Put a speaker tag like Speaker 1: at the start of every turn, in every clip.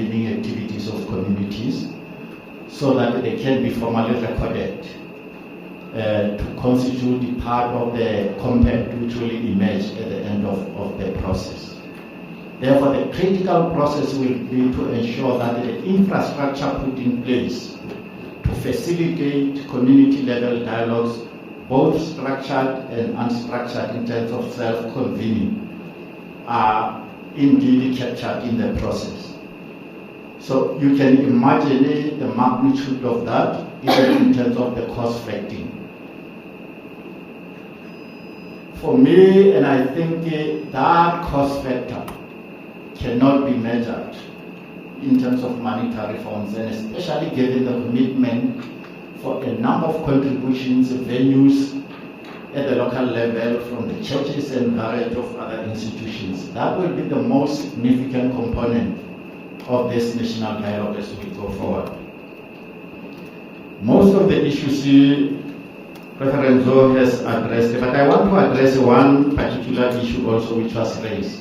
Speaker 1: convening activities of communities so that they can be formally recorded to constitute the part of the compact which will emerge at the end of the process. Therefore, the critical process will be to ensure that the infrastructure put in place to facilitate community-level dialogues, both structured and unstructured in terms of self-convening, are indeed captured in the process. So you can imagine the magnitude of that, even in terms of the cost factor. For me, and I think that cost factor cannot be measured in terms of monetary funds, and especially given the commitment for a number of contributions, venues at the local level from the churches and variety of other institutions. That will be the most significant component of this national dialogue as we go forward. Most of the issues Reverend Zo has addressed, but I want to address one particular issue also which was raised.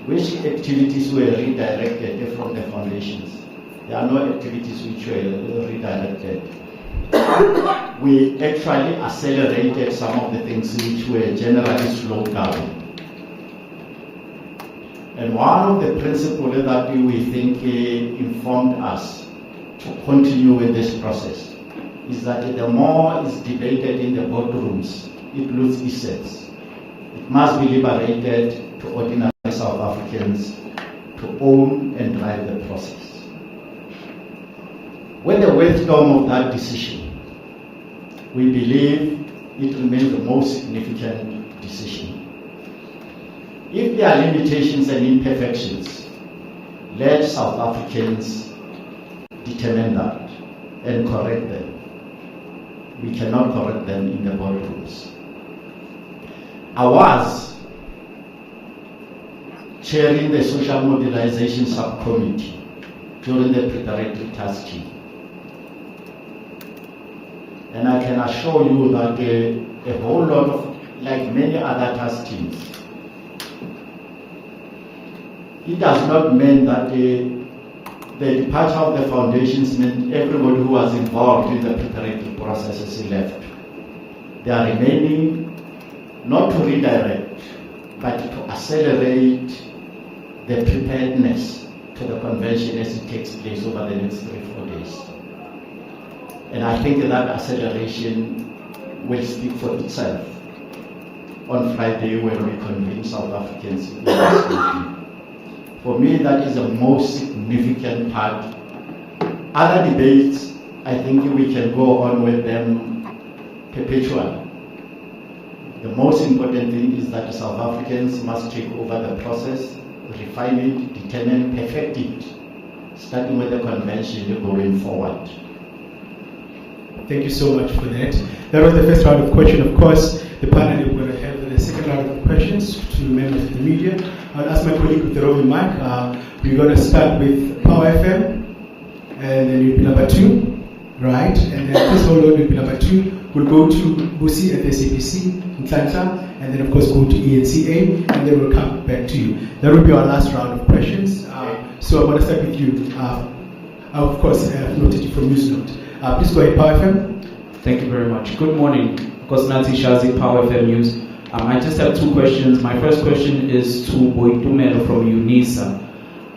Speaker 1: Which activities were redirected from the foundations? There are no activities which were redirected. We actually accelerated some of the things which were generally slowed down. And one of the principles that we think informed us to continue with this process is that the more is debated in the boardrooms, it loses essence. It must be liberated to ordinary South Africans to own and drive the process. With the wisdom of that decision, we believe it remains the most significant decision. If there are limitations and imperfections, let South Africans determine that and correct them. We cannot correct them in the boardrooms. I was chairing the social mobilization subcommittee during the preparatory task team. And I can assure you that a whole lot of, like many other task teams, it does not mean that the departure of the foundations meant everybody who was involved in the preparatory processes left. They are remaining not to redirect, but to accelerate the preparedness to the convention as it takes place over the next 3-4 days. And I think that acceleration will speak for itself on Friday when we convene South Africans in this meeting. For me, that is the most significant part. Other debates, I think we can go on with them perpetually. The most important thing is that South Africans must take over the process, refine it, determine, perfect it, starting with the convention going forward.
Speaker 2: Thank you so much for that. That was the first round of questions. Of course, the panel is going to have the second round of questions to members of the media. I'll ask my colleague with the roving mic. We're going to start with Power FM, and then you'll be number 2, right? And then Chris Hollow will be number 2. We'll go to Busi at the SAPC in Tlanta, and then of course go to ENCA, and then we'll come back to you. That will be our last round of questions. So I'm going to start with you. Of course, I have noted you from Newsnote. Please go ahead, Power FM.
Speaker 3: Thank you very much. Good morning. Of course, Nancy Shazi, Power FM News. I just have 2 questions. My first question is to Boitumelo from UNISA.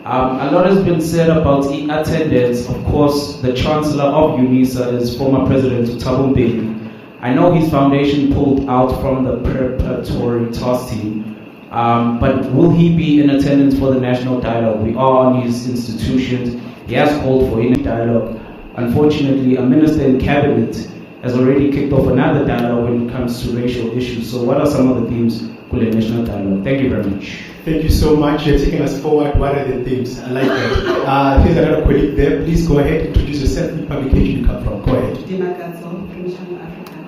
Speaker 3: A lot has been said about attendance. Of course, the Chancellor of UNISA is former President Thabo Mbeki. I know his foundation pulled out from the preparatory task team, but will he be in attendance for the national dialogue? We are on his institutions. He has called for any dialogue. Unfortunately, a minister in cabinet has already kicked off another dialogue when it comes to racial issues. So what are some of the themes for the national dialogue? Thank you very much.
Speaker 2: Thank you so much. You're taking us forward. What are the themes? I like that. Here's another colleague there. Please go ahead, introduce yourself, the publication you come from. Go ahead.
Speaker 4: Dima Katso from Channel Africa.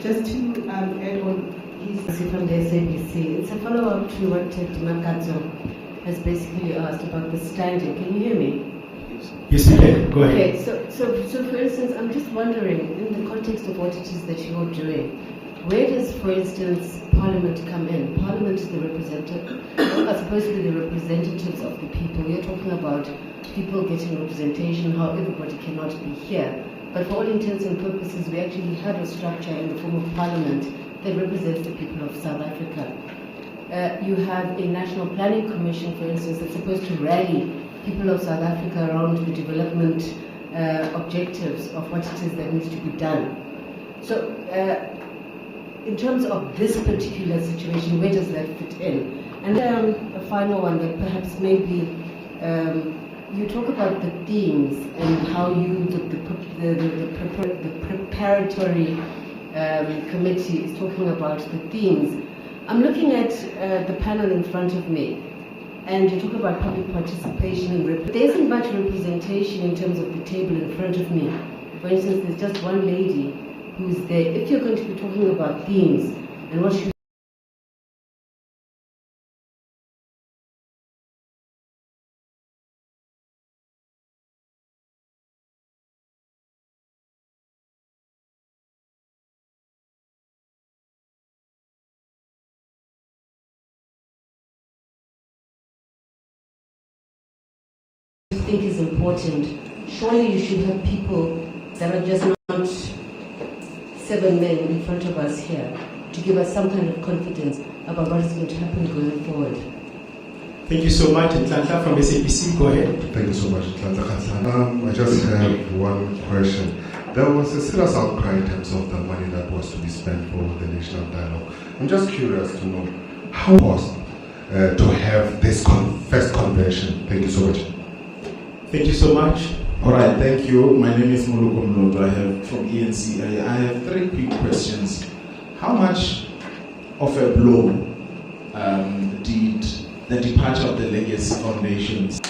Speaker 4: Just to add on, he's from the SABC. It's a follow-up to what Dima Katso has basically asked about the standing. Can you hear me?
Speaker 2: Yes, you can. Go ahead.
Speaker 4: Okay, so for instance, I'm just wondering, in the context of what it is that you're doing, where does, for instance, Parliament come in? Parliament is the representative, are supposed to be the representatives of the people. You're talking about people getting representation, how everybody cannot be here. But for all intents and purposes, we actually have a structure in the form of parliament that represents the people of South Africa. You have a National Planning Commission, for instance, that's supposed to rally people of South Africa around the development objectives of what it is that needs to be done. So, in terms of this particular situation, where does that fit in? And a final one that perhaps maybe you talk about the themes and how you, the preparatory committee is talking about the themes. I'm looking at the panel in front of me, and you talk about public participation and there isn't much representation in terms of the table in front of me. For instance, there's just one lady who's there. If you're going to be talking about themes and what should think is important, surely you should have people that are just not 7 men in front of us here to give us some kind of confidence about what is going to happen going forward.
Speaker 2: Thank you so much. Atlanta from SABC, go ahead.
Speaker 5: Thank you so much, Atlanta Khatsan. I just have one question. There was a serious outcry in terms of the money that was to be spent for the national dialogue. I'm just curious to know how it was to have this first convention. Thank you so much.
Speaker 2: Thank you so much.
Speaker 6: All right, thank you. My name is Muluko Mloto. I have from ENC. I have 3 quick questions. How much of a blow did the departure of the legacy foundations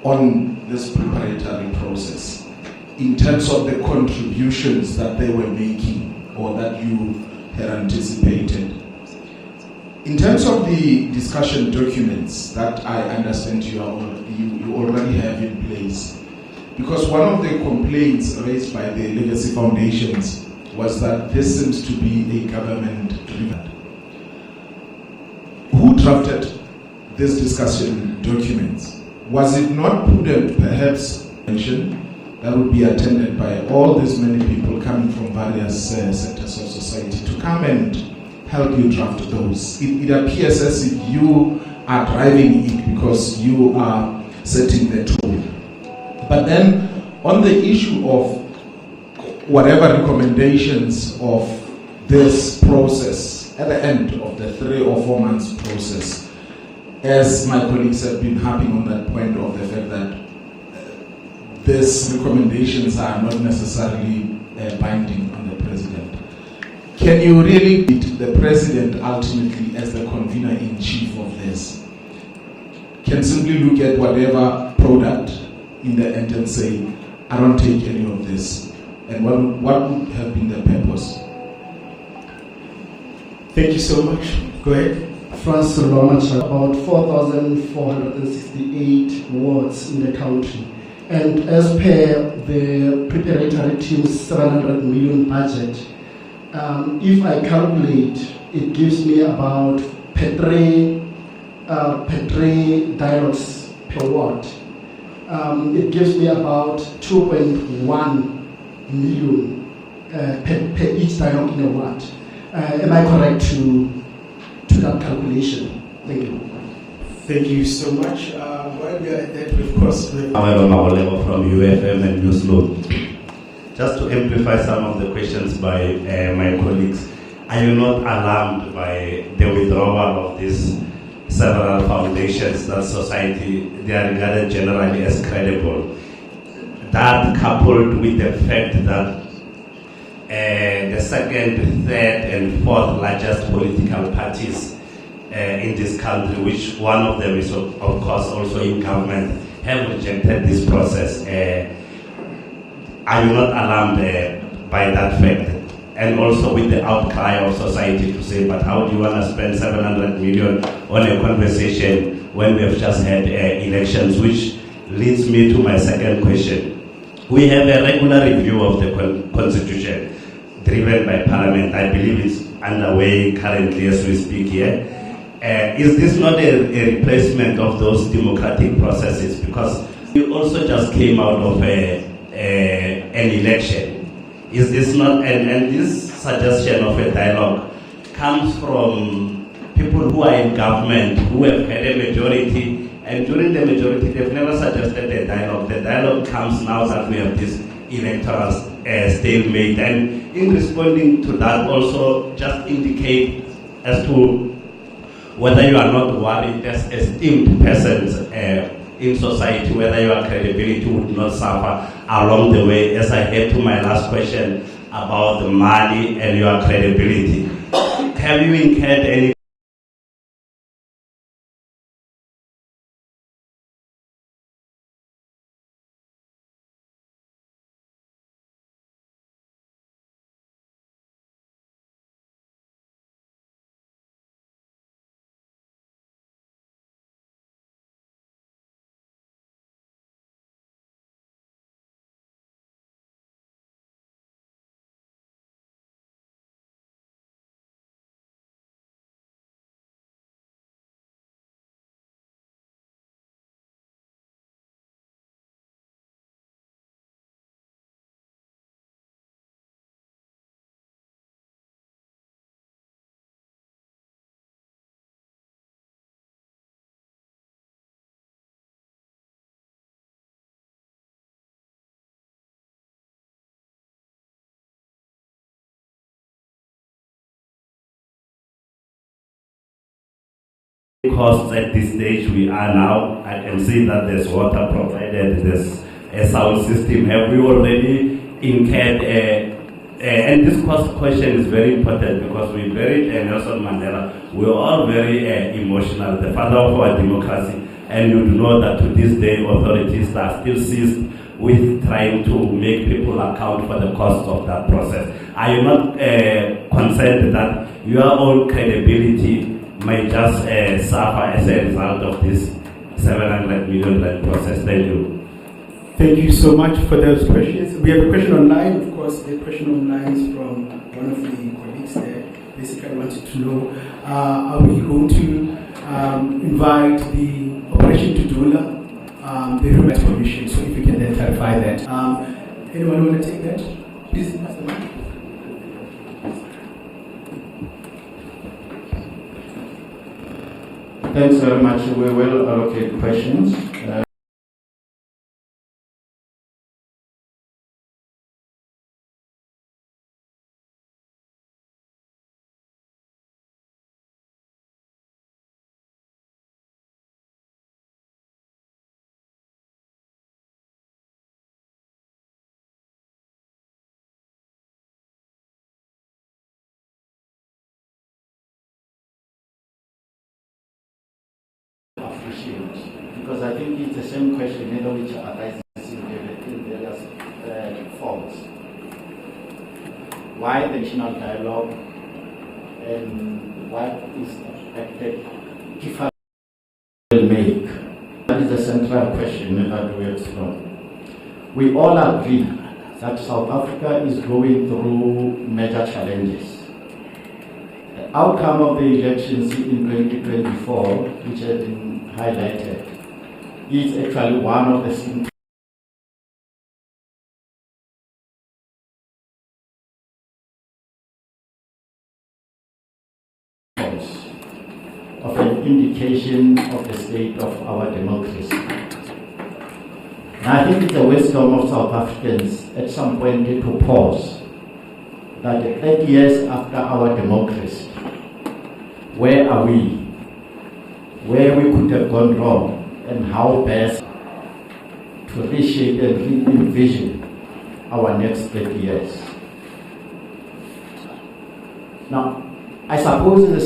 Speaker 6: on this preparatory process in terms of the contributions that they were making or that you had anticipated? In terms of the discussion documents that I understand you already have in place, because one of the complaints raised by the legacy foundations was that this seems to be a government-driven. Who drafted this discussion documents? Was it not prudent, perhaps, that would be attended by all these many people coming from various sectors of society to come and help you draft those? It appears as if you are driving it because you are setting the tone. But then, on the issue of whatever recommendations of this process at the end of the 3 or 4 months process, as my colleagues have been harping on that point of the fact that these recommendations are not necessarily binding on the president. Can you really beat the president ultimately as the convener-in-chief of this? Can simply look at whatever product in the end and say, I don't take any of this. And what would have been the purpose?
Speaker 2: Thank you so much. Go ahead.
Speaker 7: Francis Lomacha, about 4,468 wards in the country. And as per the preparatory team's 700 million budget, if I calculate, it gives me about per 3 dialogues per ward. It gives me about 2.1 million per each dialogue in a ward. Am I correct to that calculation? Thank you.
Speaker 2: Thank you so much. While we are at that, of course,
Speaker 8: However, Mawolego from UFM and Newsload. Just to amplify some of the questions by my colleagues, are you not alarmed by the withdrawal of these several foundations that society, they are regarded generally as credible? That coupled with the fact that the second, third, and fourth largest political parties in this country, which one of them is of course also in government, have rejected this process. Are you not alarmed by that fact? And also with the outcry of society to say, but how do you want to spend 700 million on a conversation when we have just had elections? Which leads me to my second question. We have a regular review of the constitution driven by Parliament. I believe it's underway currently as we speak here. Is this not a replacement of those democratic processes? Because We also just came out of an election. Is this not, and this suggestion of a dialogue comes from people who are in government, who have had a majority, and during the majority they've never suggested a dialogue. The dialogue comes now that we have this electoral stalemate, and in responding to that also just indicate as to whether you are not worried as esteemed persons in society, whether your credibility would not suffer along the way, as I head to my last question about the money and your credibility. Have you incurred any costs at this stage we are now? I can see that there's water provided, there's a sound system. Have we already incurred and this cost question is very important because we buried Nelson Mandela. We were all very emotional, the father of our democracy, and you know that to this day authorities are still seized with trying to make people account for the cost of that process. Are you not concerned that your own credibility may just suffer as a result of this 700 million rand process? Thank you.
Speaker 2: Thank you so much for those questions. We have a question online, of course. The question online is from one of the colleagues there. Basically, I wanted to know, are we going to invite the Operation Tudula, the Human Rights Commission? So if you can then clarify that. Anyone want to take that? Please, pass the mic.
Speaker 1: Thanks very much. We will allocate questions. Because I think it's the same question which arises in various forms. Why the national dialogue and what is expected difference will make? That is the central question that we explore. We all agree that South Africa is going through major challenges. The outcome of the elections in 2024, which has been highlighted, is actually one of the symptoms of an indication of the state of our democracy. And I think it's the wisdom of South Africans at some point to pause that 30 years after our democracy, where are we? Where we could have gone wrong, and how best to reshape and re-envision our next 30 years. Now, I suppose the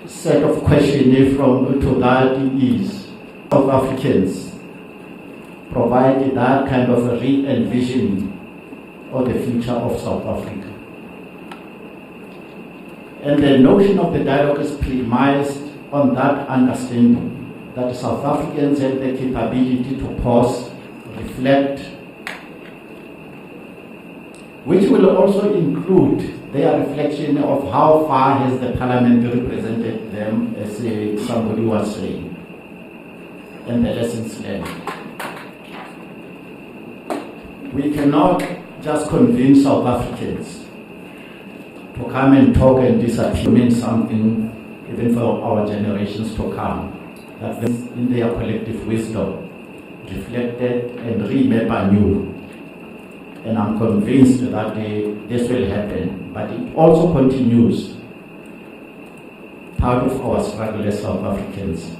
Speaker 1: set of questions from to that is South Africans provide that kind of a re-envisioning of the future of South Africa. And the notion of the dialogue is premised on that understanding that South Africans have the capability to pause, reflect, which will also include their reflection of how far has the parliament represented them, as somebody was saying, and the lessons learned. we cannot just convince South Africans to come and talk and disappear. Means something even for our generations to come, that in their collective wisdom reflected and remade anew. And I'm convinced that this will happen, but it also continues part of our struggle as South Africans.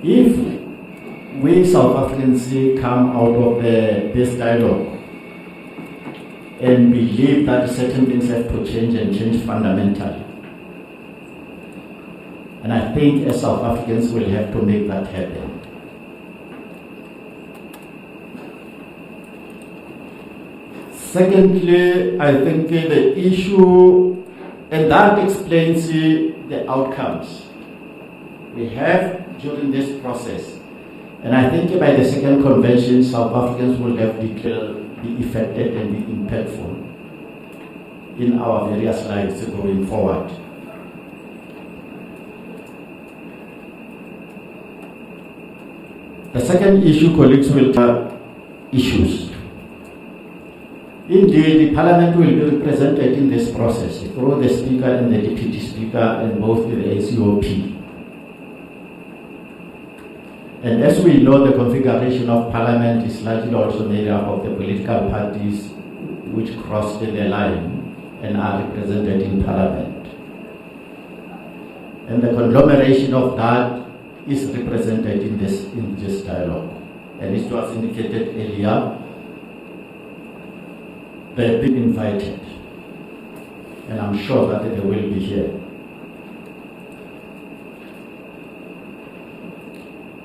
Speaker 1: If we South Africans come out of this dialogue and believe that certain things have to change and change fundamentally, and I think as South Africans will have to make that happen. Secondly, I think the issue, and that explains the outcomes we have during this process. And I think by the second convention, South Africans will have declared, be affected and be impactful in our various lives going forward. The second issue, colleagues, will have issues. Indeed, the Parliament will be represented in this process through the Speaker and the Deputy Speaker and both the ACOP. And as we know, the configuration of Parliament is largely also made up of the political parties which crossed the line and are represented in Parliament. And the conglomeration of that is represented in this dialogue. And it was indicated earlier, they've been invited, and I'm sure that they will be here.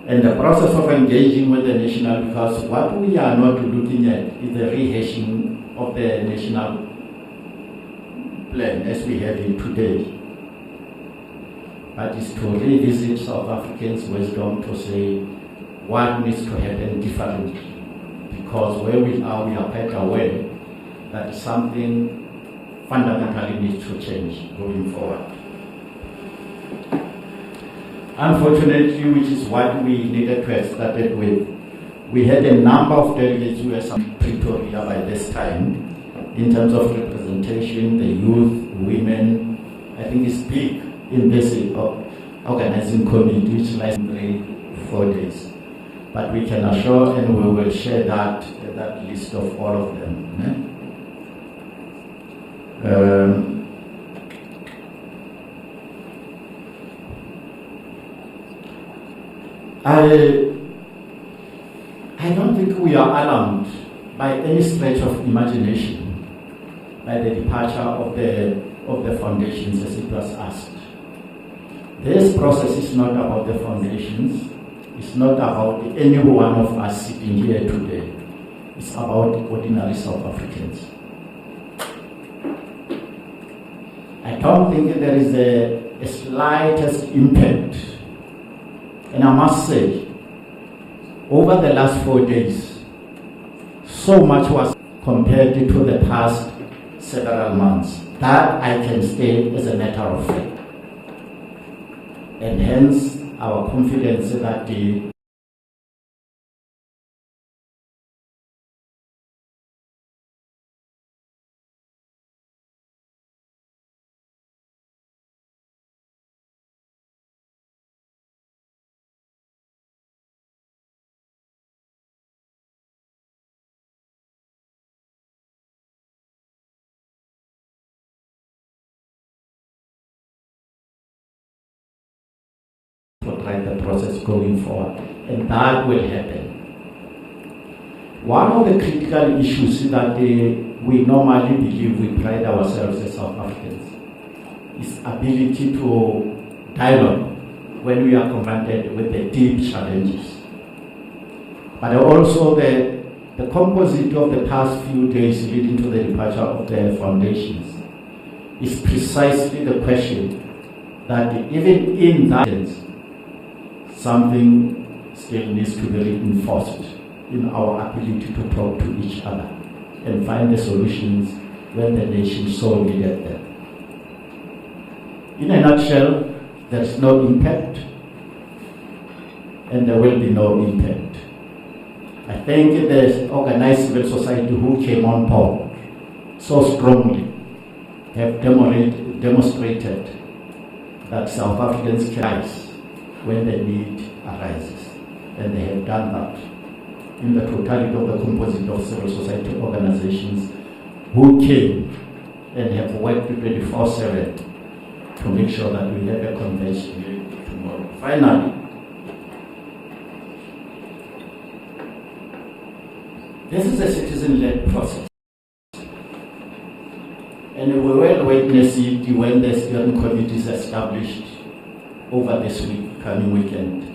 Speaker 1: And the process of engaging with the national, because what we are not looking at is the rehashing of the national plan as we have it today, but is to revisit South Africans' wisdom to say what needs to happen differently, because where we are quite aware that something fundamentally needs to change going forward. Unfortunately, which is what we needed to have started with, we had a number of delegates who were in Pretoria by this time in terms of representation, the youth, women. I think it's big in this organizing committee, which lasts 3-4 days. But we can assure and we will share that list of all of them. I don't think we are alarmed by any stretch of imagination by the departure of the foundations as it was asked. This process is not about the foundations. It's not about any one of us sitting here today. It's about ordinary South Africans. I don't think there is a slightest impact. And I must say, over the last 4 days, so much was compared to the past several months. That I can state as a matter of fact. And hence, our confidence that the the process going forward, and that will happen. One of the critical issues that we normally believe we pride ourselves as South Africans is ability to dialogue when we are confronted with the deep challenges. But also the composite of the past few days leading to the departure of the foundations is precisely the question that even in that sense, something still needs to be reinforced in our ability to talk to each other and find the solutions when the nation so needed them. In a nutshell, there is no impact and there will be no impact. I think the organized civil society who came on board so strongly have demonstrated that South Africans can rise when the need arises. And they have done that in the totality of the composite of civil society organizations who came and have worked 24/7 to make sure that we have a convention tomorrow. Finally, this is a citizen-led process. And we will witness it when the steering committee is established over this coming weekend.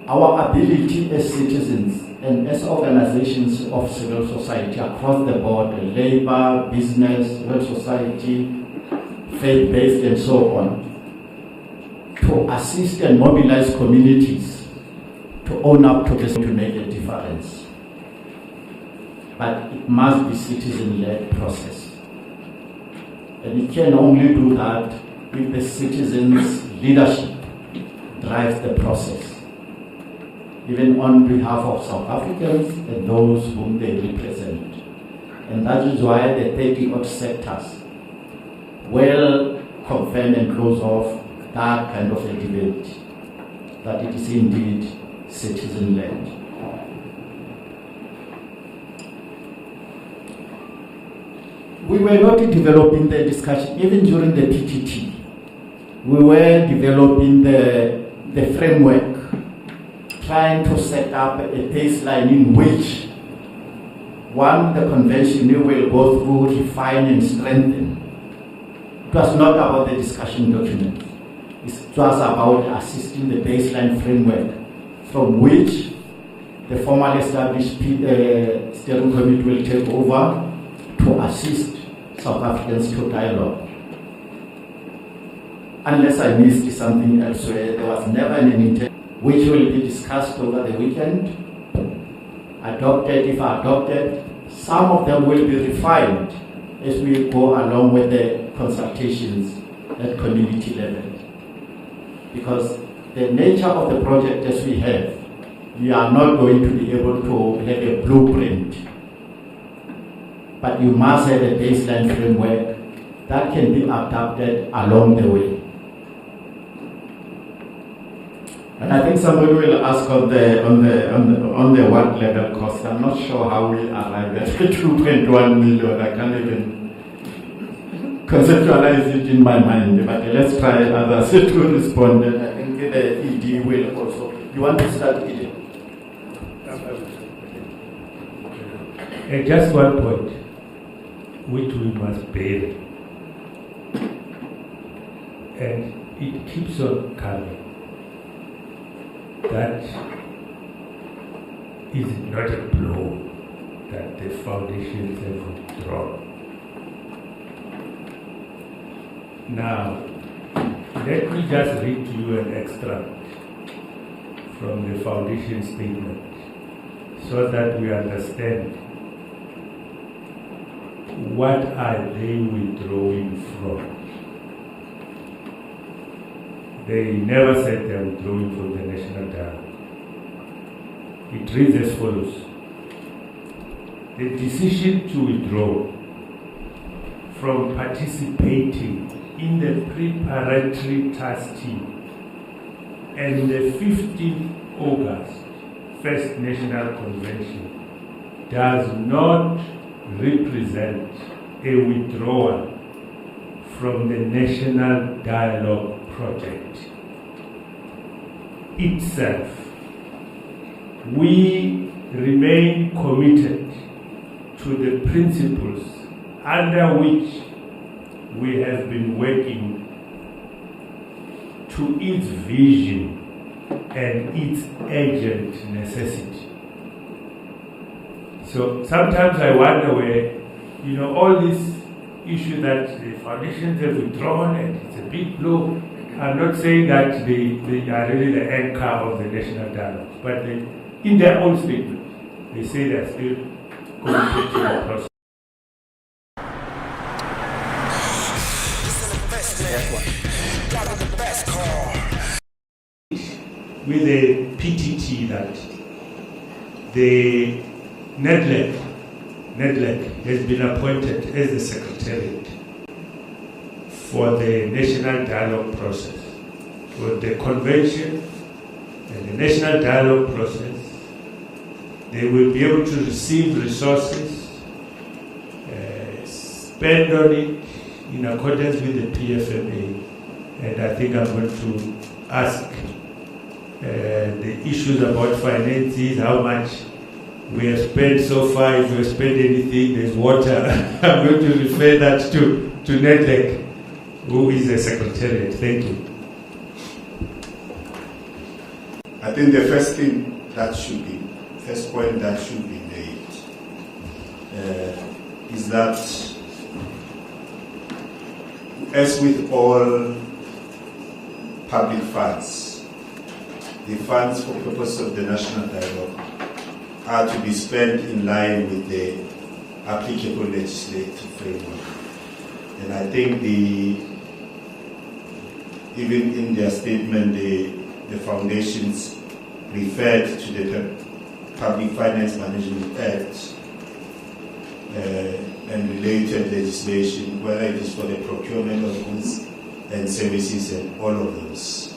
Speaker 1: Our ability as citizens and as organizations of civil society across the board, labor, business, civil society, faith-based and so on, to assist and mobilize communities to own up to this to make a difference. But it must be citizen-led process. And it can only do that if the citizens' leadership drives the process, even on behalf of South Africans and those whom they represent. And that is why the 30-odd sectors will confirm and close off that kind of a debate, that it is indeed citizen-led. We were not developing the discussion, even during the PTT. We were developing the framework, trying to set up a baseline in which, one, the convention will go through, refine and strengthen. It was not about the discussion document. It was about assisting the baseline framework from which the formally established steering committee will take over to assist South Africans to dialogue. Unless I missed something elsewhere, there was never an intent which will be discussed over the weekend, adopted if adopted. Some of them will be refined as we go along with the consultations at community level. Because the nature of the project as we have, we are not going to be able to have a blueprint. But you must have a baseline framework that can be adapted along the way. And I think somebody will ask on the what level cost. I'm not sure how we arrived at 2.1 million. I can't even conceptualize it in my mind. But let's try others to respond. And I think the ED will also. You want to start, ED?
Speaker 9: Just one point, which we must bear, and it keeps on coming. That is not a blow that the foundations have withdrawn. Now, let me just read to you an extract from the foundation statement so that we understand what are they withdrawing from. They never said they are withdrawing from the national dialogue. It reads as follows. The decision to withdraw from participating in the preparatory task team and the 15th August First National Convention does not represent a withdrawal from the National Dialogue Project itself. We remain committed to the principles under which we have been working to its vision and its urgent necessity. So sometimes I wonder where, all these issues that the foundations have withdrawn and it's a big blow. I'm not saying that they are really the anchor of the national dialogue, but in their own statement, they say they are still committed to the process. With a PTT that the NEDLEC has been appointed as the secretariat for the national dialogue process. For the convention and the national dialogue process, they will be able to receive resources, spend on it in accordance with the PFMA. And I think I'm going to ask the issues about finances, how much we have spent so far, if we have spent anything, there's water. I'm going to refer that to NEDLEC, who is the secretariat. Thank you.
Speaker 10: I think the first point that should be made is that, as with all public funds, the funds for purpose of the national dialogue are to be spent in line with the applicable legislative framework. And I think even in their statement, the foundations referred to the Public Finance Management Act and related legislation, whether it is for the procurement of goods and services and all of those.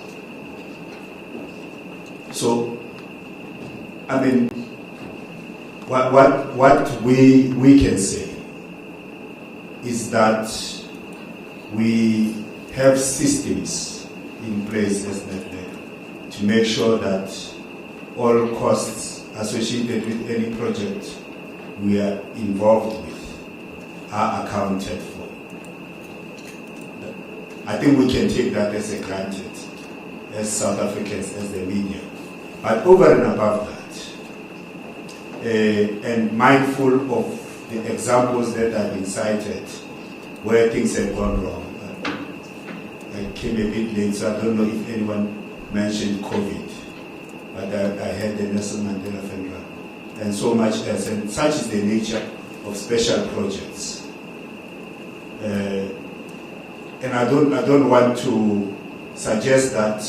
Speaker 10: So, I mean, what we can say is that we have systems in place as NEDLEC to make sure that all costs associated with any project we are involved with are accounted for. I think we can take that as a granted, as South Africans, as the media. But over and above that, and mindful of the examples that have been cited where things have gone wrong. I came a bit late, so I don't know if anyone mentioned COVID, but I had the Nelson Mandela Federal, and so much else, and such is the nature of special projects. And I don't want to suggest that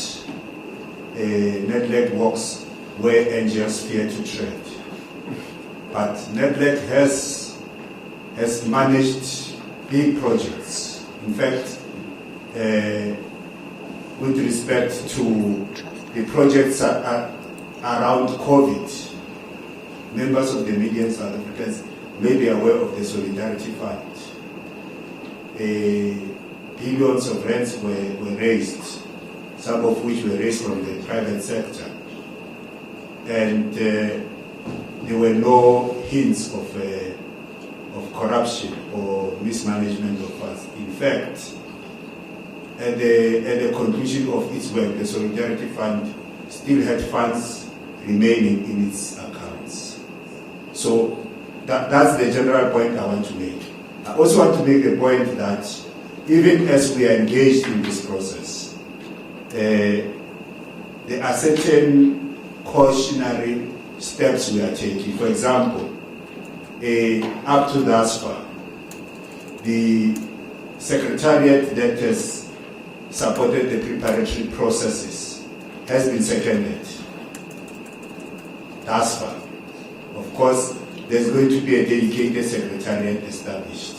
Speaker 10: NEDLEC walks where angels fear to tread. But NEDLEC has managed big projects. In fact, with respect to the projects around COVID, members of the media in South Africans may be aware of the Solidarity Fund. Billions of rands were raised, some of which were raised from the private sector. And there were no hints of corruption or mismanagement of funds. In fact, at the conclusion of its work, the Solidarity Fund still had funds remaining in its accounts. So that's the general point I want to make. I also want to make the point that even as we are engaged in this process, there are certain cautionary steps we are taking. For example, up to thus far, the secretariat that has supported the preparatory processes has been seconded thus far. Of course, there's going to be a dedicated secretariat established.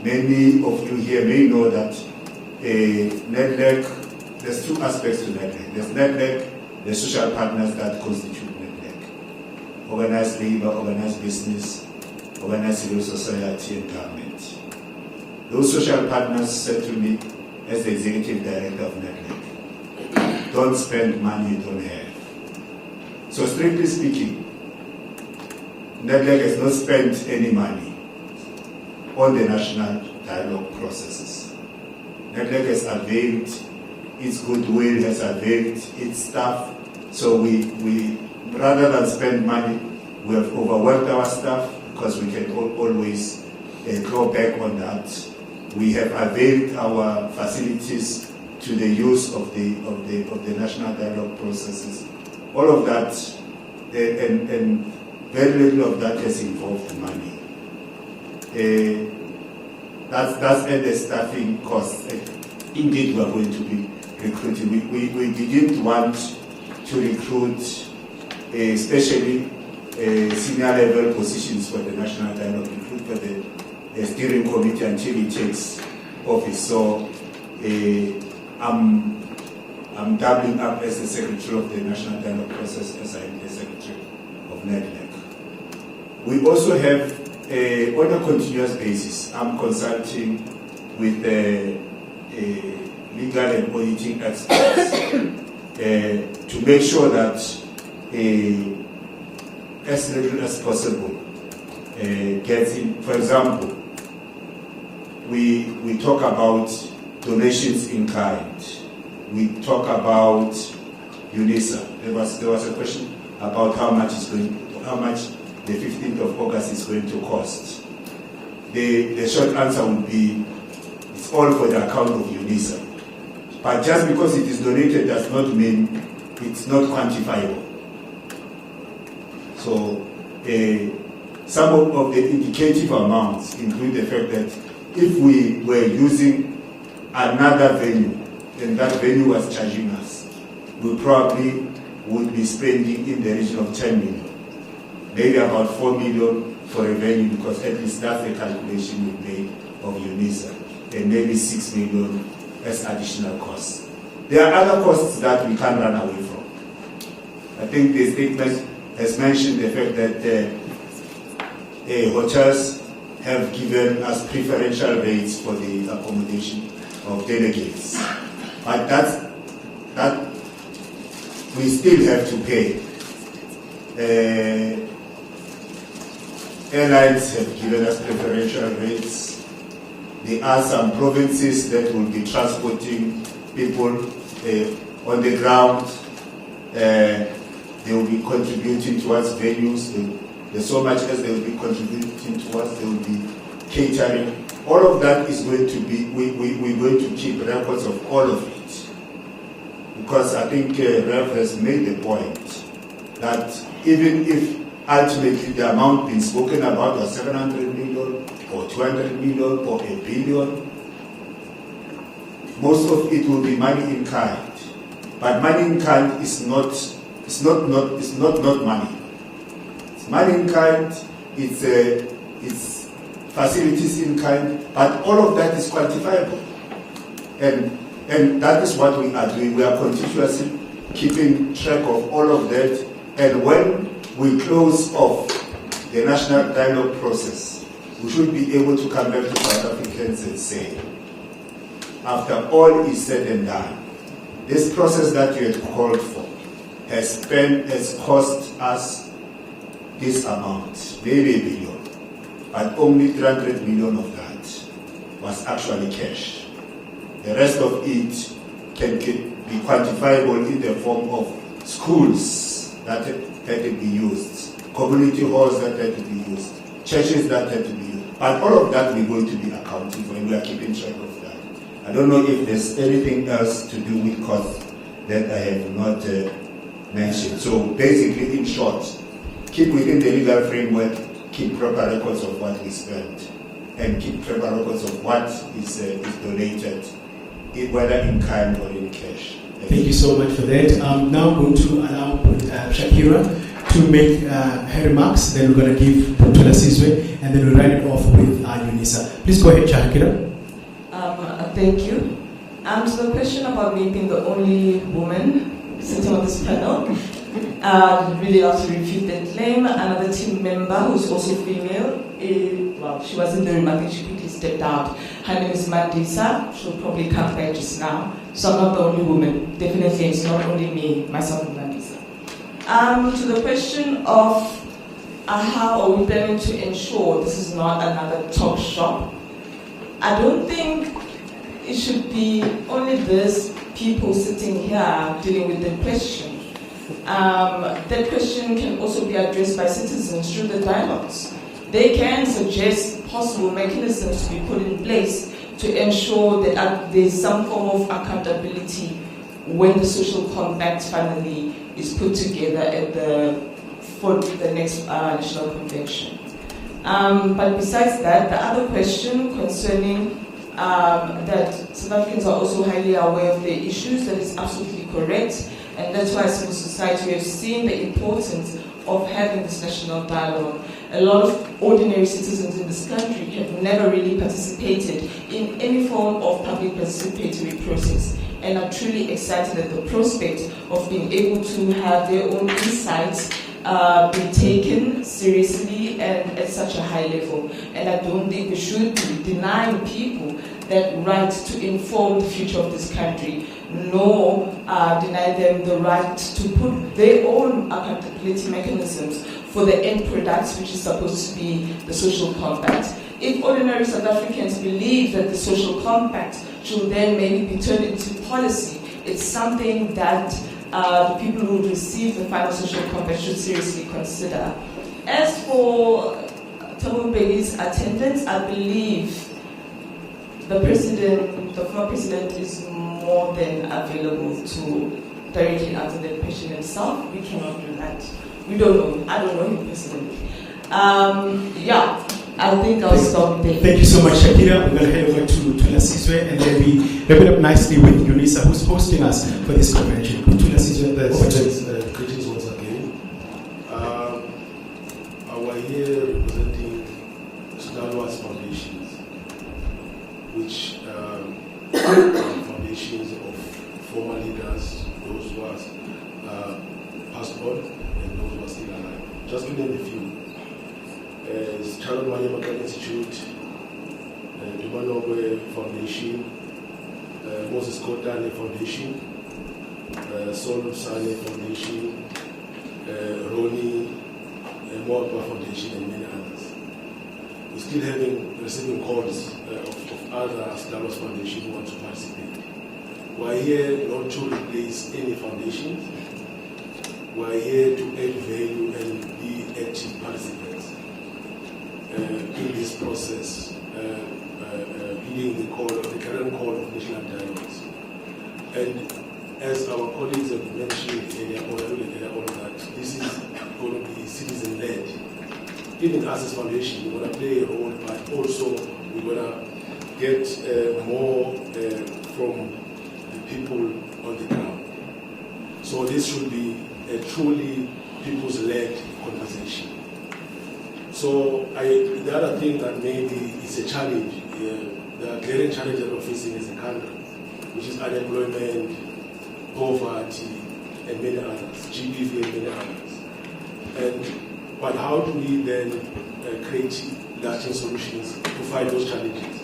Speaker 10: Many of you here may know that NEDLEC, there's two aspects to NEDLEC. There's NEDLEC, the social partners that constitute NEDLEC. Organized labor, organized business, organized civil society and government. Those social partners said to me, as the executive director of NEDLEC, don't spend money you don't have. So strictly speaking, NEDLEC has not spent any money on the national dialogue processes. NEDLEC has availed its goodwill, has availed its staff. So we rather than spend money, we have overworked our staff because we can always go back on that. We have availed our facilities to the use of the national dialogue processes. All of that, and very little of that has involved money. That's at the staffing cost. Indeed, we are going to be recruiting. We didn't want to recruit especially senior level positions for the National Dialogue, including for the steering committee until he takes office. So I'm doubling up as the secretary of the National Dialogue process as I am the secretary of NEDLAC. We also have, on a continuous basis, I'm consulting with legal and auditing experts to make sure that as little as possible gets in. For example, we talk about donations in kind. We talk about UNISA. There was a question about how much the 15th of August is going to cost. The short answer would be it's all for the account of UNISA. But just because it is donated does not mean it's not quantifiable. So some of the indicative amounts include the fact that if we were using another venue and that venue was charging us, we probably would be spending in the region of 10 million. Maybe about 4 million for a venue, because at least that's the calculation we made of UNISA, and maybe 6 million as additional costs. There are other costs that we can't run away from. I think the statement has mentioned the fact that hotels have given us preferential rates for the accommodation of delegates. But that we still have to pay. Airlines have given us preferential rates. There are some provinces that will be transporting people on the ground. They will be contributing towards venues. There's so much as they will be contributing towards. They will be catering. All of that is going to be, we're going to keep records of all of it. Because I think Rev has made the point that even if ultimately the amount being spoken about was 700 million or 200 million or $1 billion, most of it will be money in kind. But money in kind is not money. It's money in kind, it's facilities in kind, but all of that is quantifiable. And that is what we are doing. We are continuously keeping track of all of that. And when we close off the National Dialogue process, we should be able to come back to South Africans and say, after all is said and done, this process that you had called for has cost us this amount, maybe $1 billion, but only 300 million of that was actually cash. The rest of it can be quantifiable in the form of schools that had to be used, community halls that had to be used, churches that had to be used. But all of that we're going to be accounting for, and we are keeping track of that. I don't know if there's anything else to do with costs that I have not mentioned. So basically, in short, keep within the legal framework, keep proper records of what we spent, and keep proper records of what is donated, whether in kind or in cash.
Speaker 2: Thank you so much for that. Now I'm going to allow Shakira to make her remarks, then we're going to give Dr. Sizwe, and then we'll write it off with UNISA. Please go ahead, Shakira.
Speaker 11: Thank you. To the question about me being the only woman sitting on this panel, I'd really like to refute that claim. Another team member who's also female, she was in the room, I think she quickly stepped out. Her name is Mandisa. She'll probably come back just now. So I'm not the only woman. Definitely, it's not only me, myself and Mandisa. To the question of how are we planning to ensure this is not another talk shop, I don't think it should be only these people sitting here dealing with the question. That question can also be addressed by citizens through the dialogues. They can suggest possible mechanisms to be put in place to ensure that there's some form of accountability when the social compact finally is put together for the next national convention. But besides that, the other question concerning that South Africans are also highly aware of the issues, that is absolutely correct. And that's why civil society, we have seen the importance of having this national dialogue. A lot of ordinary citizens in this country have never really participated in any form of public participatory process, and are truly excited at the prospect of being able to have their own insights be taken seriously and at such a high level. And I don't think we should be denying people that right to inform the future of this country, nor deny them the right to put their own accountability mechanisms for the end product, which is supposed to be the social compact. If ordinary South Africans believe that the social compact should then maybe be turned into policy, it's something that the people who receive the final social compact should seriously consider. As for Thabo Mbeki's attendance, I believe the former president is more than available to directly answer that question himself. We cannot do that. We don't know. I don't know him personally. I think I'll stop there.
Speaker 2: Thank you so much, Shakira. We're going to head over to Tula Sizwe, and then we wrap it up nicely with UNISA, who's hosting us for this convention. Tula Sizwe,
Speaker 12: greetings once again. We're here representing Stalwarts Foundations, which are foundations of former leaders, those who are passed on and those who are still alive. Just to name a few. Charles Manyamaka Institute, Dumanogwe Foundation, Moses Kotane Foundation, Sol Sane Foundation, Roni Mwapa Foundation, and many others. We're still receiving calls of other Stalwarts Foundation who want to participate. We're here not to replace any foundations. We're here to add value and be active participants in this process, heeding the current call of national dialogues. And as our colleagues have mentioned earlier on, that this is going to be citizen-led. Even us as foundation, we're going to play a role, but also we're going to get more from the people on the ground. So this should be a truly people's-led conversation. So the other thing that maybe is a challenge, the glaring challenge that we're facing as a country, which is unemployment, poverty, and many others, GBV and many others. But how do we then create lasting solutions to fight those challenges?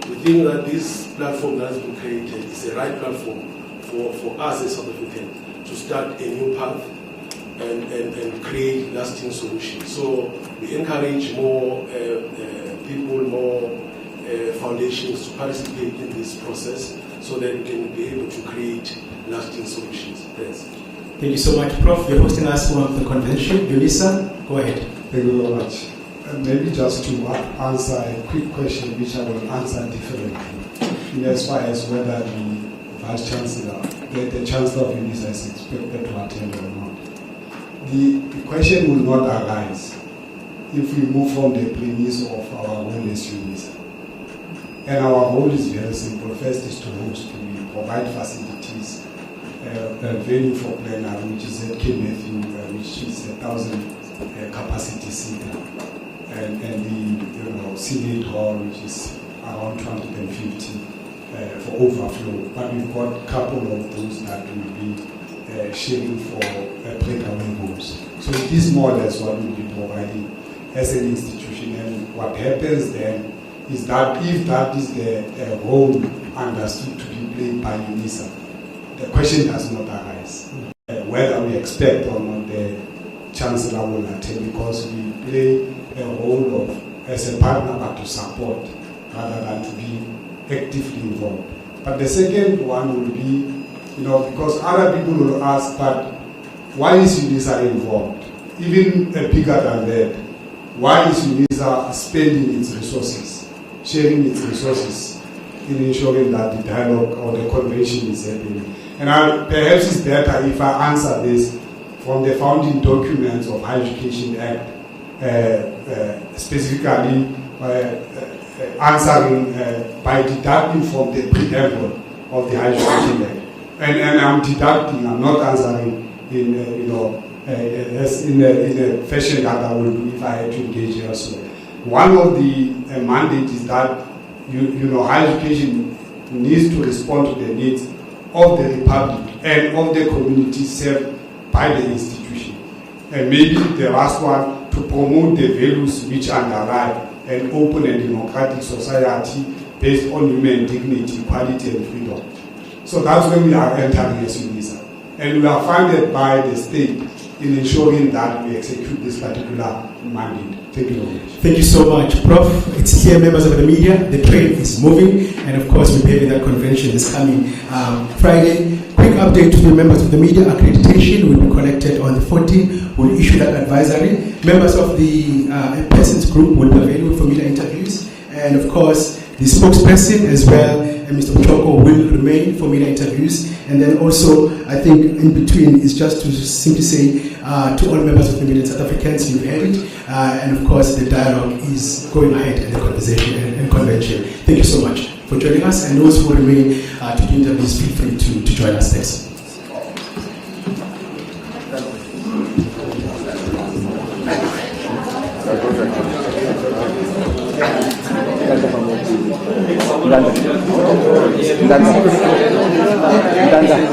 Speaker 12: We think that this platform that has been created is the right platform for us as South Africans to start a new path and create lasting solutions. So we encourage more people, more foundations to participate in this process so that we can be able to create lasting solutions. Thanks.
Speaker 2: Thank you so much, Prof. You're hosting us for the convention. UNISA, go ahead.
Speaker 13: Thank you very much. Maybe just to answer a quick question, which I will answer differently, in as far as whether the Vice Chancellor, the Chancellor of UNISA is expected to attend or not. The question will not arise if we move from the premise of our role as UNISA. And our role is very simple. First is to host, we provide facilities, a venue for plenary, which is at King Matthew, which is 1,000 capacity seater, and the Senate Hall, which is around 250 for overflow. But we've got a couple of those that will be sharing for breakaway rooms. So it is more or less what we'll be providing as an institution. And what happens then is that if that is the role understood to be played by UNISA, the question does not arise whether we expect or not the Chancellor will attend, because we play a role of as a partner but to support rather than to be actively involved. But the second one will be, because other people will ask, but why is UNISA involved? Even bigger than that, why is UNISA spending its resources, sharing its resources in ensuring that the dialogue or the convention is happening? And perhaps it's better if I answer this from the founding documents of Higher Education Act, specifically answering by deducting from the preamble of the Higher Education Act. and I'm deducting, I'm not answering in as in a fashion that I will do if I had to engage elsewhere. One of the mandates is that higher education needs to respond to the needs of the Republic and of the community served by the institution. And maybe the last one, to promote the values which underlie an open and democratic society based on human dignity, equality, and freedom. So that's when we are entering as UNISA. And we are funded by the state in ensuring that we execute this particular mandate. Thank you very much.
Speaker 2: Thank you so much, Prof. It's clear, members of the media, the train is moving, and of course we'll be having that convention this coming Friday. Quick update to the members of the media: accreditation will be collected on the 14th. We'll issue that advisory. Members of the persons group will be available for media interviews, and of course the spokesperson as well, Mr. Pochoko, will remain for media interviews. And then also, I think in between is just to simply say to all members of the media, South Africans, you've heard it, and of course the dialogue is going ahead in the conversation and convention. Thank you so much for joining us, and those who remain to do interviews, feel free to join us next.